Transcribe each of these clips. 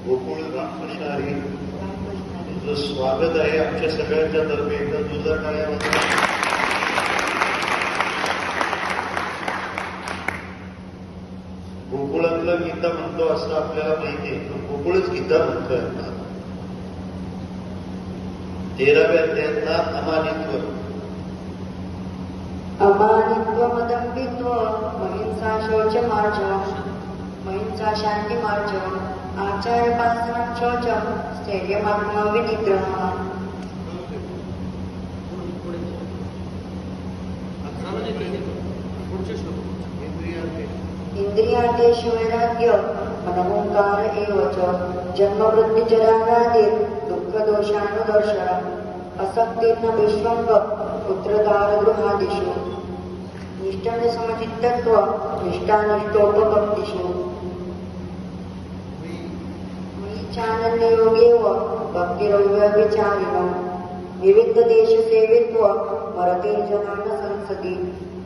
गोकुळ रामकृष्णारी तुझं स्वागत आहे आमच्या सगळ्यांच्या तर्फे. एकदा तुझा टाळ्या वाजवा. गोकुळातलं गीता म्हणतो असं आपल्याला माहिती आहे, गोकुळच गीता म्हणतोय. 13व्या अध्यायातला अमानित्व. अमानित्वमदम्बित्व महिंसा शौचमार्जनम् महिंसा शान्तिमार्जनम् आचार्यपालनं शौचम् स्थैर्यमात्मविनिग्रहः. इंद्रियार्थेषु वैराग्य मनोंकार एव च जन्मवृत्तिजराव्याधिर् दुःखदोषानुदर्शनम् असक्तिर्न विश्वंग पुत्रदारगृहादिषु निष्ठनिसमचित्तत्व निष्ठानिष्ठोपभक्तिषु चानन्ययोगेव भक्तिरव्यभिचारिणम् विविधदेशसेवित्व मरतीर्जनान संसदि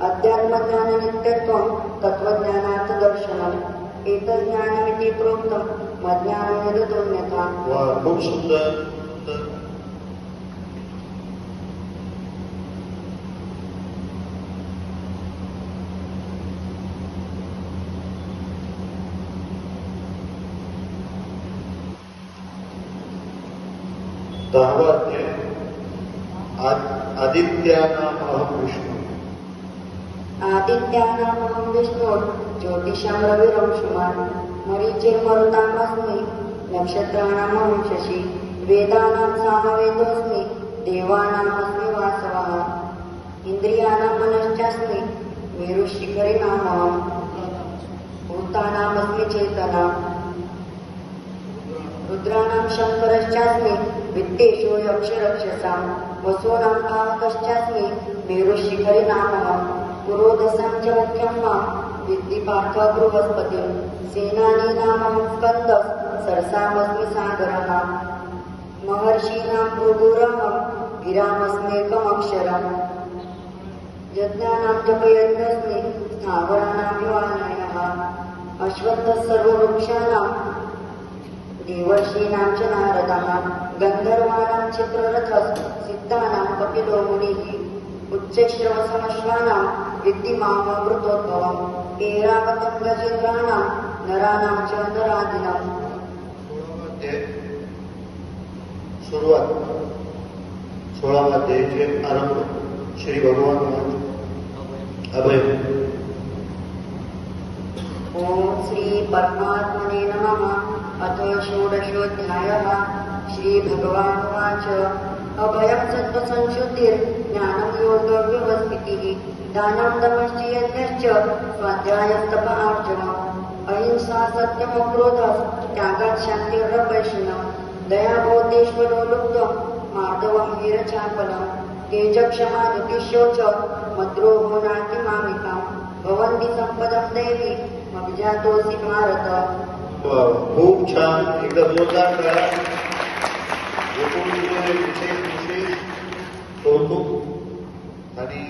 अध्यात्मज्ञाननित्यत्वं तत्त्वज्ञानार्थदर्शनम् एतज्ज्ञानमिति प्रोक्तं मज्ञानं यदतोऽन्यथा. वा, खूप सुंदर. दहावा अध्याय. आदित्यानामहं विष्णु. आदित्यानामहं विष्णु ज्योतिषां रविरंशुमान् मरीचिर्मरुतामस्मि नक्षत्राणामहं शशि वेदानां सामवेदोऽस्मि देवानामस्मि वासवः इन्द्रियाणां मनश्चास्मि मेरुशिखरिणामहं भूतानामस्मि चेतना रुद्राणां शङ्करश्चास्मि वित्तेषु यक्षरक्षसां वसूनां पावकश्चास्मि मेरुशिखरिणामहं पुरोदशां च मुख्यं मां विद्धि पार्थ बृहस्पतिं सेनानीनामहं स्कन्दः सरसामस्मि सागरः महर्षीणां भृगुरहं गिरामस्मेकमक्षरम् यज्ञानां जपयज्ञस्मि स्थावराणां विवानयः अश्वत्थः सर्ववृक्षाणां देवर्षीणां च नारदः गन्धर्वाणां चित्ररथः सिद्धानां कपिलो मुनिः उच्चैश्रवसमश्वानां विद्धि मामृतोद्भवम् ऐरावतं गजेन्द्राणां नराणां च नरादिनम्. सुरुवात. 16वा अध्यायाचे आरंभ. श्री भगवान अभय. ओम श्री परमात्मने नमः. अथ षोडशोऽध्यायः. श्रीभगवानुवाच अभयं सत्त्वसंशुद्धिर्ज्ञानं योगव्यवस्थितिः दानं दमश्च यज्ञश्च स्वाध्यायस्तपः आर्जवम् अहिंसा सत्यमक्रोधः त्यागात् शान्तिरपैशुनम् दयाबोधेश्वरो लुप्तं माधवं वीरचापलम् तेजक्षमा धृतिशोच मद्रोहो नातिमामिकां भवन्ति सम्पदं दैवी अभिजातोऽसि भारत. खूप छान. एकदा जोरदार करा. विशेष कौतुक. आणि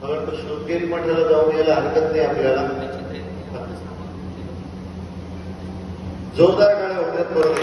मला वाटतं शृंगेरी मठाला जाऊन यायला हरकत नाही आपल्याला. जोरदार गाड्या होत्यात. परत